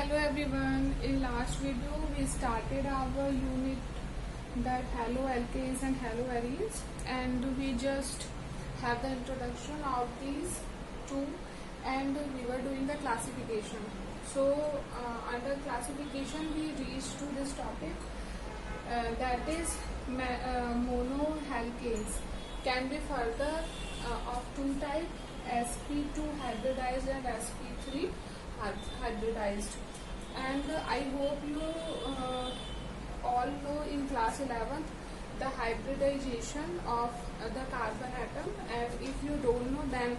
Hello everyone. In last video we started our unit that haloalkanes and haloarenes, and we just have the introduction of these two, and we were doing the classification. So under classification we reached to this topic, that is monoalkanes can be further of two type, sp2 hybridized and sp3 hybridized. And I hope you all know in class 11th the hybridization of the carbon atom, and if you don't know then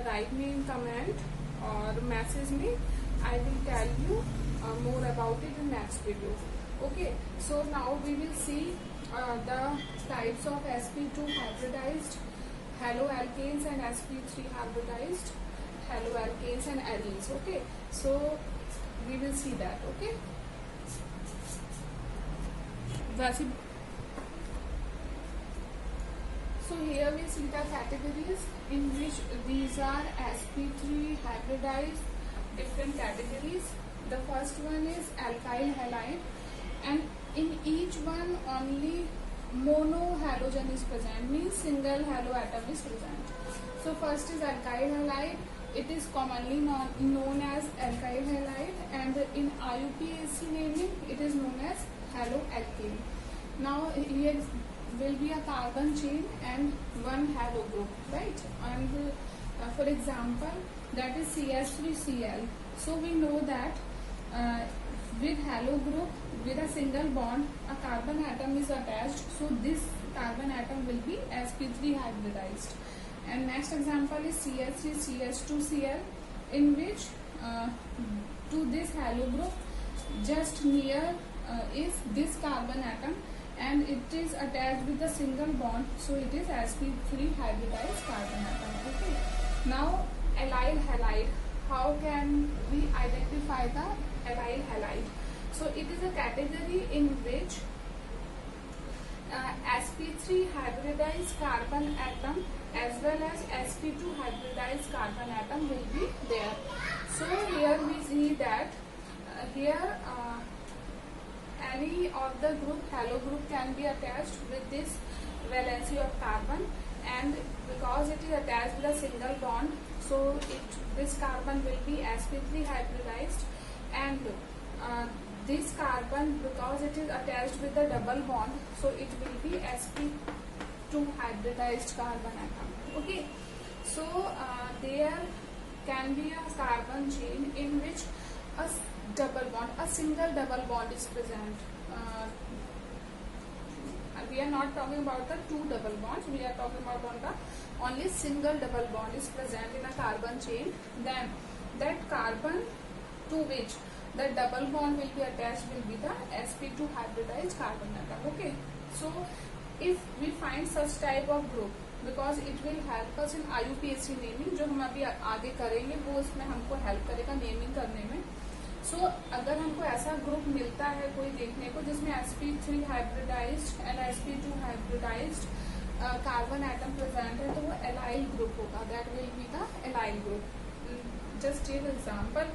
write me in comment or message me. I will tell you more about it in next video. Okay, so now we will see the types of sp2 hybridized haloalkanes and sp3 hybridized haloalkanes and arenes. Okay, so we will see that. Okay, so here we see the categories in which these are sp3 hybridized different categories. The first one is alkyl halide, and in each one only mono halogen is present, means single haloatom is present. So first is alkyl halide. It is commonly known as alkyl halide, and in IUPAC naming it is known as haloalkane. Now here will be a carbon chain and one halo group, right? And for example, that is CH3Cl. So we know that with halo group with a single bond a carbon atom is attached, so this carbon atom will be sp3 hybridized. And next example is CH3CH2Cl, in which to this halo group just near is this carbon atom and it is attached with a single bond, so it is sp3 hybridized carbon atom. Okay, now allyl halide. How can we identify the allyl halide? So it is a category in which sp3 hybridized carbon atom as well as sp2 hybridized carbon atom will be there. So here we see that here any of the group, halo group, can be attached with this valency of carbon, and because it is attached with a single bond, so this carbon will be sp3 hybridized, and this carbon, because it is attached with a double bond, so it will be sp2 hybridized carbon atom. Okay, so there can be a carbon chain in which a double bond, a single double bond is present. We are not talking about the two double bonds, we are talking about the only single double bond is present in a carbon chain. Then that carbon to which the double bond will be attached will be the sp2 hybridized carbon atom. Okay, so if we find such type of group, because it will help us in IUPAC naming, जो हम अभी आगे करेंगे वो उसमें हमको help करेगा naming करने में. सो अगर हमको ऐसा ग्रुप मिलता है कोई देखने को जिसमें sp3 hybridized and sp2 hybridized carbon atom present है, तो वो एलाइल ग्रुप होगा. That will be the allyl group. Just take example,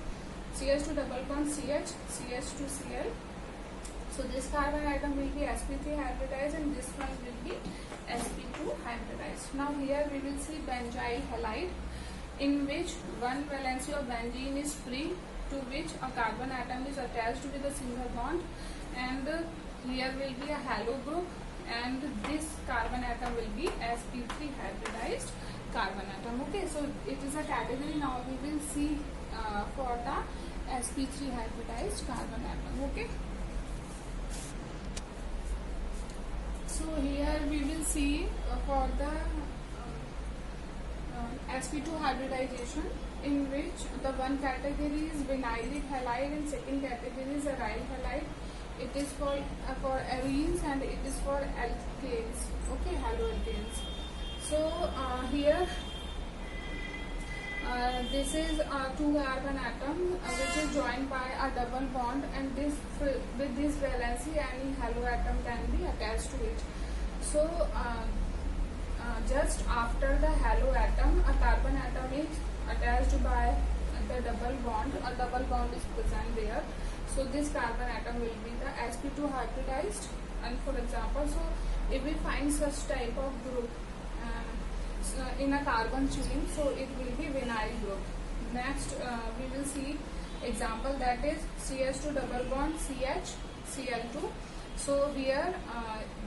CH2 double bond CH, CH2Cl. So this carbon atom will be sp3 hybridized and this one will be sp2 hybridized. Now here we will see benzyl halide, in which one valency of benzene is free, to which a carbon atom is attached with a single bond, and here will be a halo group, and this carbon atom will be sp3 hybridized carbon atom. Okay, so it is a category. Now we will see for the sp3 hybridized carbon atom. Okay, so here we will see for the sp2 hybridization, in which the one category is vinylic halide and second category is aryl halide. It is for arenes and it is for alkanes. Okay, haloalkanes. So here this is a two carbon atom which is joined by a double bond, and this with this valency any haloatom can be attached to it. So just after the haloatom a carbon atom is attached by the double bond, a double bond is present there. So this carbon atom will be the sp2 hybridized. And for example, so if we find such type of group in a carbon chain, so it will be vinyl group. Next we will see example, that is CH2 double bond CH Cl2. So here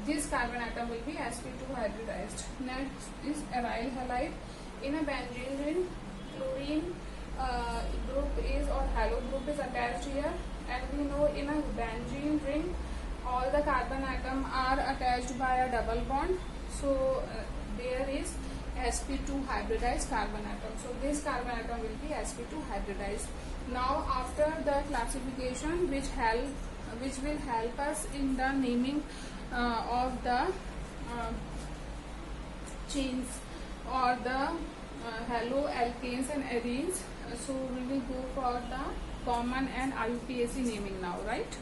this carbon atom will be sp2 hybridized. Next is aryl halide. In a benzene ring, chlorine group is, or halo group is attached here, and we know in a benzene ring all the carbon atom are attached by a double bond. So there is sp2 hybridized carbon atom. So this carbon atom will be sp2 hybridized. Now after the classification, which will help us in the naming of the chains or the haloalkanes and arenes. So we will go for the common and IUPAC naming now, right?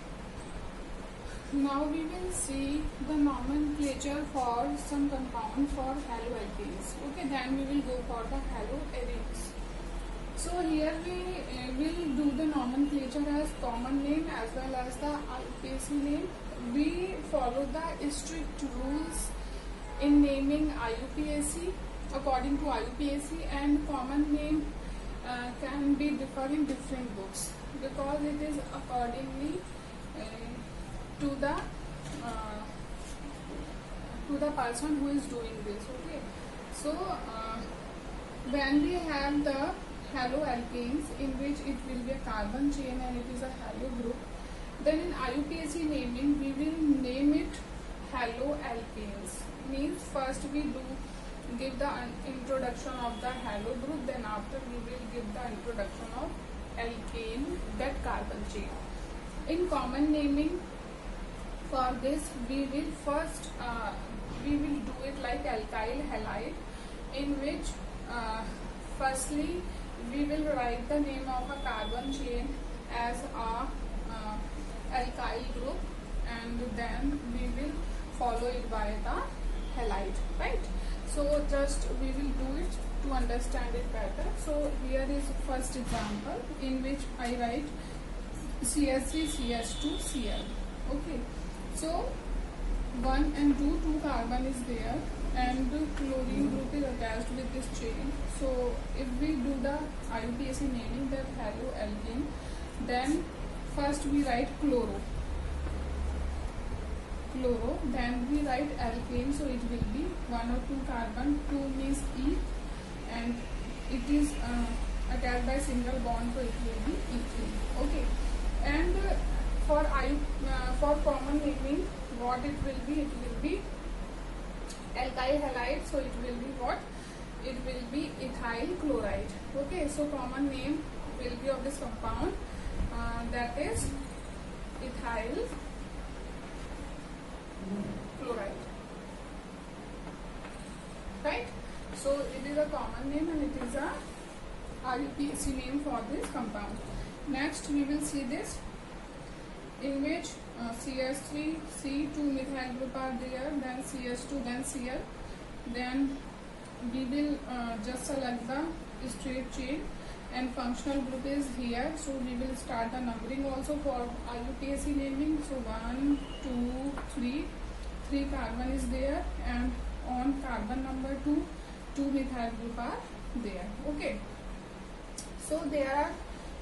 Now we will see the nomenclature for some compound for haloalkanes. Okay, then we will go for the haloarenes. So here we will do the nomenclature as common name as well as the IUPAC name. We follow the strict rules in naming IUPAC. According to IUPAC, and common name can be differ in different books because it is accordingly to the person who is doing this. Okay, so when we have the haloalkanes, in which it will be a carbon chain and it is a halo group, then in IUPAC naming we will name it haloalkanes. Means first we give the introduction of the halo group, then after we will give the introduction of alkane, that carbon chain. In common naming, for this we will first we will do it like alkyl halide, in which firstly we will write the name of a carbon chain as a alkyl group, and then we will follow it by the halide, right? So just we will do it to understand it better. So here is first example in which I write CH3 CH2 Cl. Okay, so 1 and 2 carbon is there, and the chlorine group is attached with this chain. So if we do the IUPAC naming, that haloalkane, then first we write chloro, then we write alkane, so it will be 1 or 2 carbon, 2 means E, and it is attached by single bond, so it will be E3. Okay, and for common naming, what it will be? It will be alkyl halide, so it will be what? It will be ethyl chloride. Okay, so common name will be of this compound, that is ethyl chloride, right? So it is a common name and it is a IUPAC name for this compound. Next we will see this, in which CH3 C2 methyl group are there, then CH2, then Cl, then we will just select the straight chain, and functional group is here. So we will start the numbering also for IUPAC naming. So 1, 2, 3 carbon is there, and on carbon number 2 methyl group are there. Okay, so there are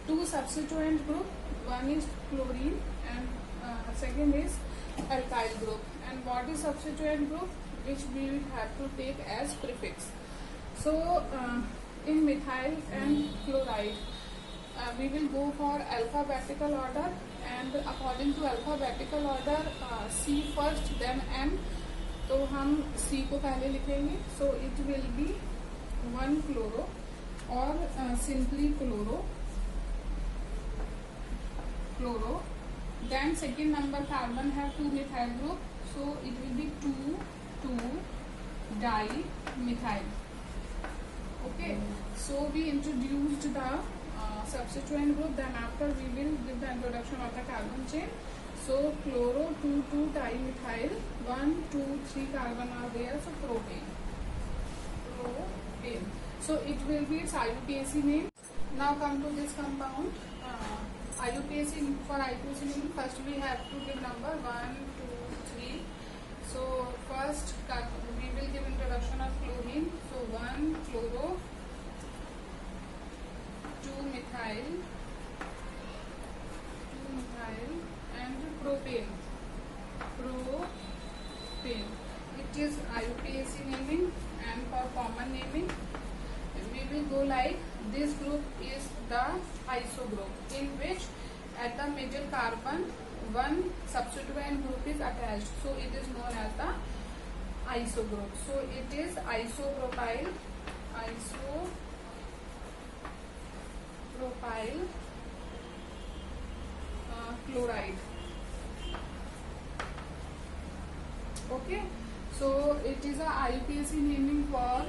2 substituent group, one is chlorine and second is alkyl group. And what is substituent group? Which we will have to take as prefix. So in methyl and chloride, we will go for alphabetical order, and according to alphabetical order C first then M, तो हम C को पहले लिखेंगे. So it will be 1 chloro or simply chloro. Then second number carbon have 2 methyl group, so it will be 2 dimethyl. Okay, so we introduced the substituent group, then after we will give the introduction of the carbon chain. So chloro 2 dimethyl, 1, 2, 3 carbon are there, so propane. So it will be its IUPAC name. Now come to this compound. IUPAC, for IUPAC naming, first we have to give number 1, 2, 3. So first we will give introduction of chlorine. So 1 chloro, 2 methyl, and propane. It is IUPAC naming, and for common naming we will go like this group is the iso group, in which at the middle carbon one substituent group is attached, so it is known as the iso group. So it is isopropyl chloride. Okay, so it is a IUPAC naming for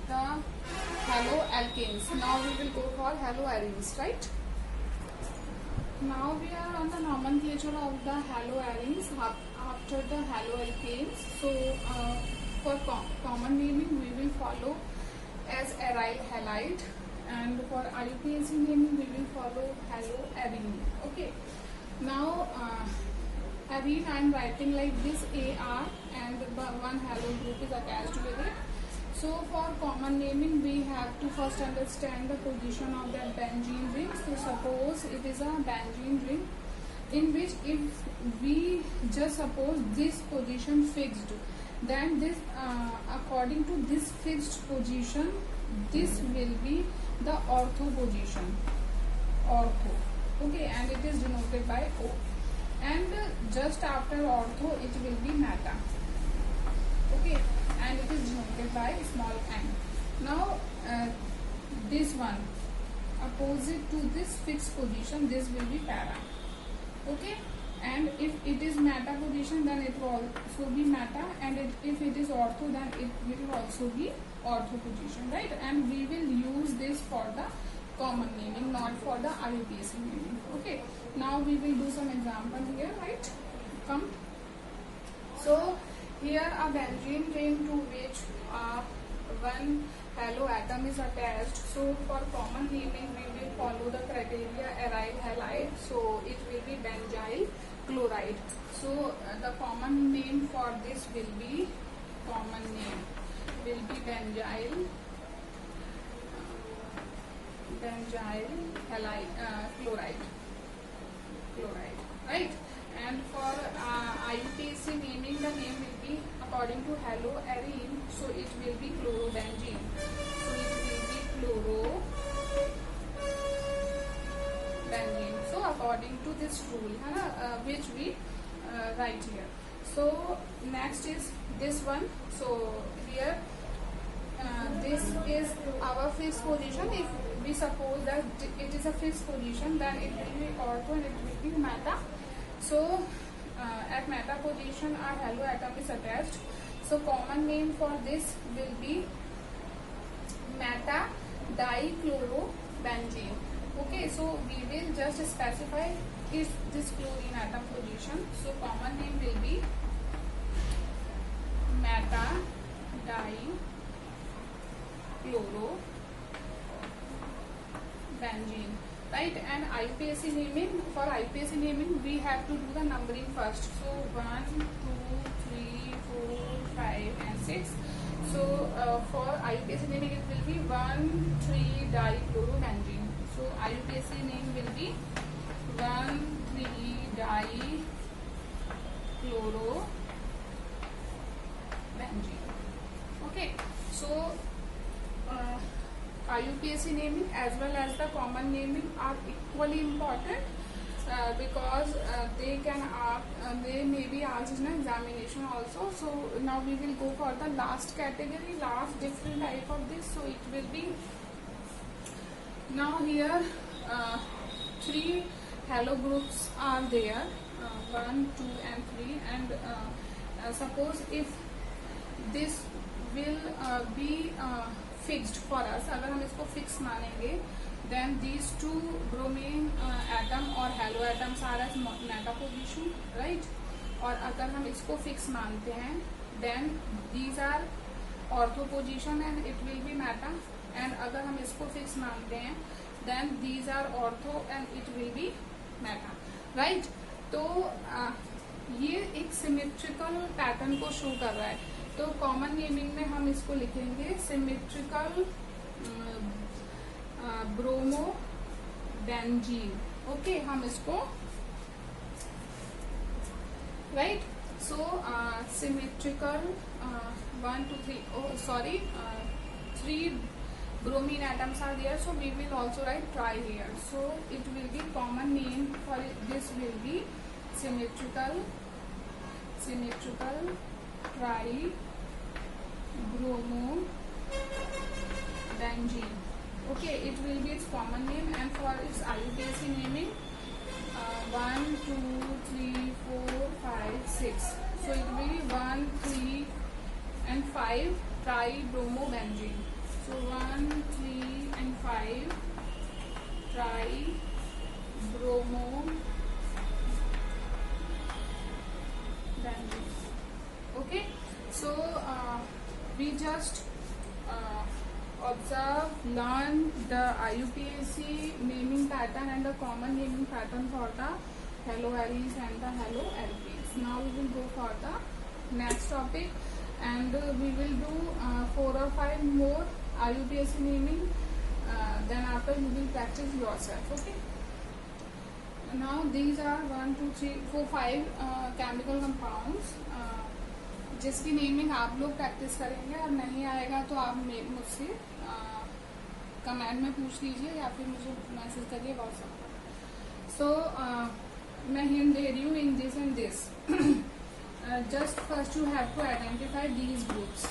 the haloalkanes. Now we will go for haloarenes, right? Now we are on the nomenclature of the haloarenes after the haloalkanes. So for common naming we will follow as aryl halide, and for IUPAC naming we will follow haloarene. Okay, now arene I am writing like this AR, and one halo group is attached with it. So for common naming we have to first understand the position of that benzene ring. So suppose it is a benzene ring, in which if we just suppose this position fixed, then this according to this fixed position, this will be the ortho position, ortho. Okay, and it is denoted by O, and just after ortho it will be meta. Okay, and it is denoted by small n. Now this one opposite to this fixed position, this will be para. Okay, and if it is meta position, then it will also be meta, and if it is ortho, then it will also be ortho position, right? And we will use this for the common naming, not for the IUPAC naming. Okay, now we will do some example here, right? Come. So here a benzene ring to which one halo atom is attached. So for common naming we will follow the criteria aryl halide. So it will be benzyl chloride. So the common name for this will be benzyl halide chloride, right? And for IUPAC naming, the name will be according to haloarene, so it will be chlorobenzene. So it will be chlorobenzene. So according to this rule, which we write here. So next is this one. So here this is our fixed position. If we suppose that it is a fixed position, then it will be ortho and it will be meta. So at meta position our halo atom is attached. So common name for this will be meta dichlorobenzene. Okay, so we will just specify is this chlorine atom position. So common name will be meta dichlorobenzene, right? And IUPAC naming, for IUPAC naming we have to do the numbering first. So 1, 2, 3, 4, 5 and 6. So for IUPAC naming it will be 1, 3 dichlorobenzene. So IUPAC name will be 1, 3 dichlorobenzene. Okay, so IUPAC naming as well as the common naming are equally important because they may be asked in examination also. So now we will go for the last category, last different type of this. So it will be, now here 3 halo groups are there, 1, 2 and 3, and suppose if this will be fixed for us, अगर हम इसको fix मानेंगे, then these 2 bromine atom और halo atoms are at meta position, right? और अगर हम इसको fix मानते हैं, then these are ortho position and it will be meta. And अगर हम इसको फिक्स मानते हैं then these are ortho and it will be meta, right. तो ये एक सिमेट्रिकल पैटर्न को शो कर रहा है। तो कॉमन नेमिंग में हम इसको लिखेंगे सिमेट्रिकल ब्रोमो बेंजीन। ओके, हम इसको right. So symmetrical 1 2 3 3 bromine atoms are there, so we will also write tri here. So it will be common name for this will be symmetrical tri bromo benzene. Okay, it will be its common name, and for its IUPAC naming 1 2 3 4 5 6. So it will be 1 3 and 5 tri bromo benzene. So 1 3 and 5 tri bromo benzene. Okay, so we just observe, learn the IUPAC naming pattern and the common naming pattern for the haloaries and the haloalkanes. Now we will go for the next topic, and we will do 4 or 5 more IUPAC naming. Then after you will practice yourself. Okay. Now these are 1 2 3 4 5 chemical compounds. जिसकी naming आप लोग practice करेंगे, और नहीं आएगा तो आप मुझसे कमेंट में पूछ लीजिए या फिर मुझे मैसेज करिए व्हाट्सएप पर। सो मैं हिंट दे रही हूँ in this and this. Just first you have to identify these groups,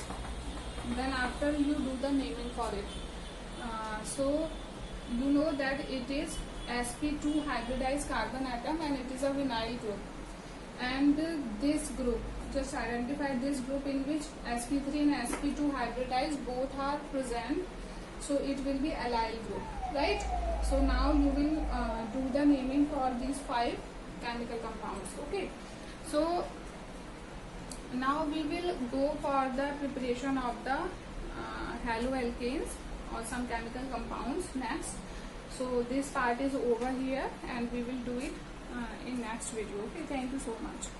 then after you do the naming for it. So you know that it is sp2 hybridized carbon atom and it is a vinyl group, and this group, just identify this group in which sp3 and sp2 hybridized both are present, so it will be allyl group, right? So now you will do the naming for these 5 chemical compounds. Okay, so now we will go for the preparation of the haloalkanes or some chemical compounds next. So this part is over here and we will do it in next video. Okay, thank you so much.